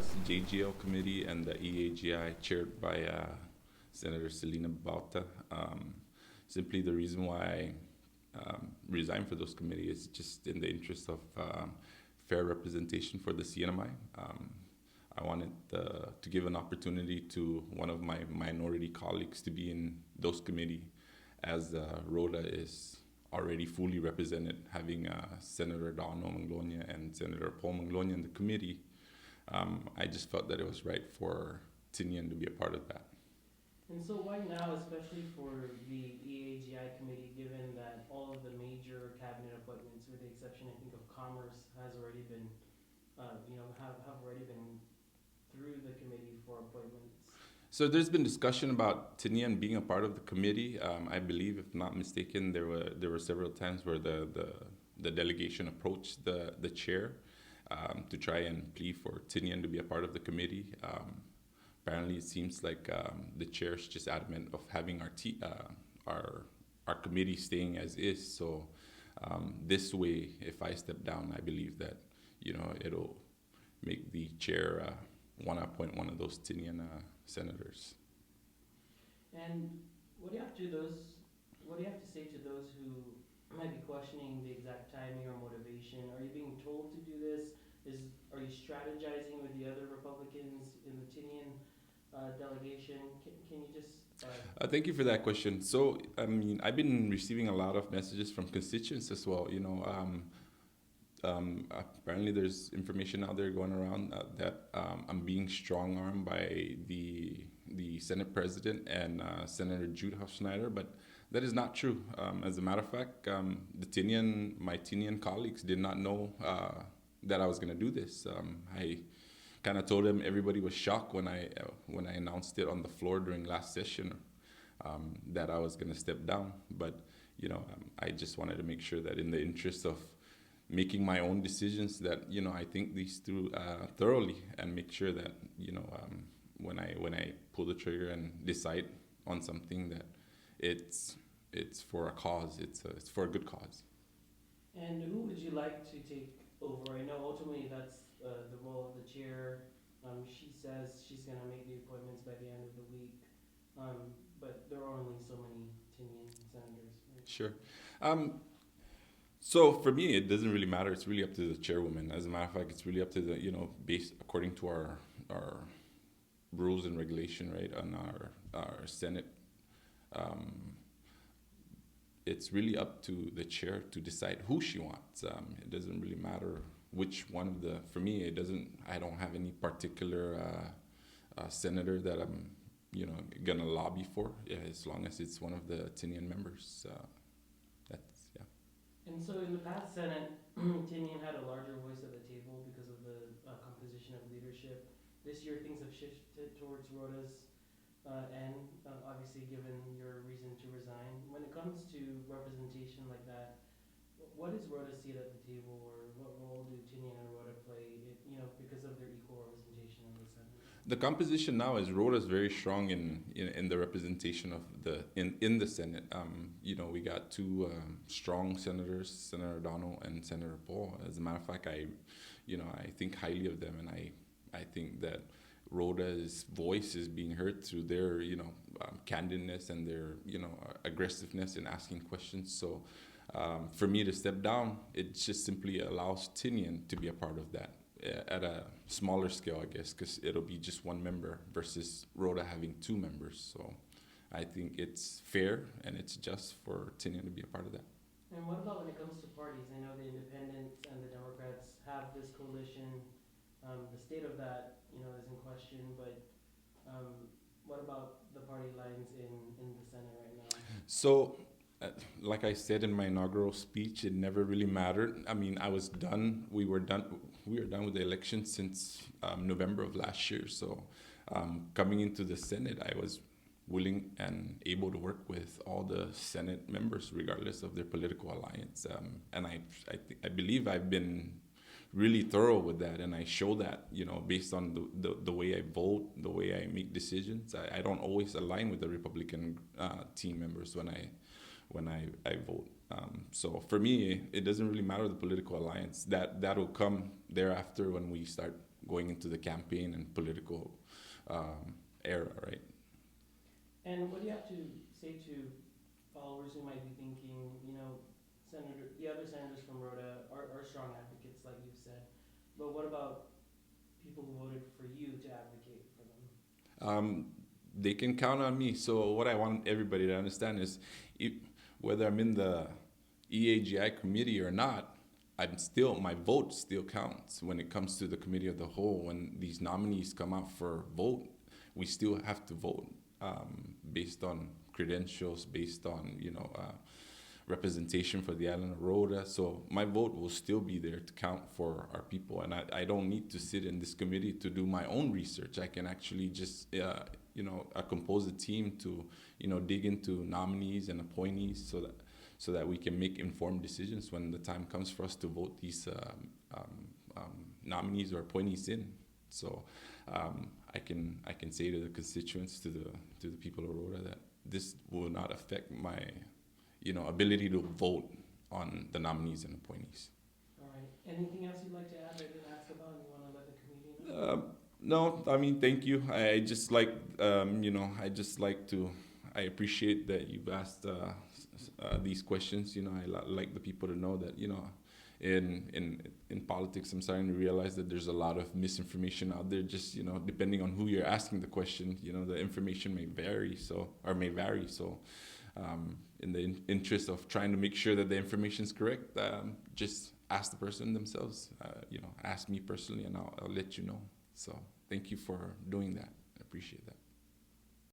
JGL committee and the EAGI chaired by Senator Selena Bauta. Simply the reason why I resigned for those committees is just in the interest of fair representation for the CNMI. I wanted to give an opportunity to one of my minority colleagues to be in those committees, as Rota is already fully represented, having Senator Thomas Manglona and Senator Paul Manglona in the committee. I just felt that it was right for Tinian to be a part of that. And so why now, especially for the EAGI committee, given that all of the major cabinet appointments, with the exception, I think, of Commerce, has already been, have already been through the committee for appointments? So there's been discussion about Tinian being a part of the committee. I believe, if not mistaken, there were several times where the delegation approached the chair to try and plead for Tinian to be a part of the committee. Apparently, it seems like the chair's just adamant of having our committee staying as is. So this way, if I step down, I believe that it'll make the chair want to appoint one of those Tinian senators. And what do you have to say to those who might be questioning the exact timing or motivation? Are you being told to do this? Are you strategizing with the other Republicans in the Tinian delegation? Can you just... Thank you for that question. So, I mean, I've been receiving a lot of messages from constituents as well. Apparently there's information out there going around that I'm being strong-armed by the Senate President and Senator Jude Schneider, but that is not true. As a matter of fact, my Tinian colleagues did not know that I was going to do this. I kind of told them everybody was shocked when I announced it on the floor during last session that I was going to step down. But I just wanted to make sure that in the interest of making my own decisions, that I think these through thoroughly, and make sure that when I pull the trigger and decide on something, that it's for a cause, it's for a good cause. And who would you like to take over? I know ultimately that's the role of the chair. She says she's going to make the appointments by the end of the week, but there are only so many Tinian senators, right? Sure. So for me, it doesn't really matter. It's really up to the chairwoman. As a matter of fact, it's really up to the, based according to our rules and regulation, right, on our Senate. It's really up to the chair to decide who she wants. It doesn't really matter which one of the, for me, I don't have any particular senator that I'm, gonna lobby for, as long as it's one of the Tinian members. And so in the past Senate, Tinian had a larger voice at the table because of the composition of leadership. This year things have shifted towards Rota's end, obviously given your reason to resign. When it comes to representation like that, what is Rota's seat at the table, or what role do Tinian and Rota play, because of their equal representation in the Senate? The composition now is Rota's very strong in the representation of in the Senate. We got two strong senators, Senator Donald and Senator Paul. As a matter of fact, I think highly of them, and I think that Rota's voice is being heard through their candidness and their aggressiveness in asking questions. So for me to step down, it just simply allows Tinian to be a part of that at a smaller scale, I guess, because it'll be just one member versus Rota having two members. So I think it's fair and it's just for Tinian to be a part of that. And what about when it comes to parties? I know the Independents and the Democrats have this coalition. The state of that, is in question. But what about the party lines in the Senate right now? So, like I said in my inaugural speech, it never really mattered. I mean, I was done. We were done with the election since November of last year. So, coming into the Senate, I was willing and able to work with all the Senate members, regardless of their political alliance. And I believe I've been really thorough with that, and I show that, based on the way I vote, the way I make decisions. I don't always align with the Republican team members when I vote. So for me, it doesn't really matter the political alliance. That'll come thereafter when we start going into the campaign and political era, right? And what do you have to say to followers who might be thinking, the other senators from Rota are strong advocates, like you've said, but what about people who voted for you to advocate for them? They can count on me. So what I want everybody to understand is, whether I'm in the EAGI committee or not, my vote still counts when it comes to the committee of the whole. When these nominees come out for vote, we still have to vote based on credentials, based on representation for the island of Rota. So my vote will still be there to count for our people, and I don't need to sit in this committee to do my own research. I can actually just compose a team to dig into nominees and appointees so that we can make informed decisions when the time comes for us to vote these nominees or appointees in. So I can say to the constituents, to the people of Rota, that this will not affect my ability to vote on the nominees and appointees. All right. Anything else you'd like to add that I didn't ask about and you want to let the community know? No, I mean, thank you. I just like, I appreciate that you've asked these questions. I like the people to know that, in politics, I'm starting to realize that there's a lot of misinformation out there. Just, depending on who you're asking the question, the information may vary. So in the interest of trying to make sure that the information is correct, just ask the person themselves. Ask me personally, and I'll let you know. So thank you for doing that. I appreciate that.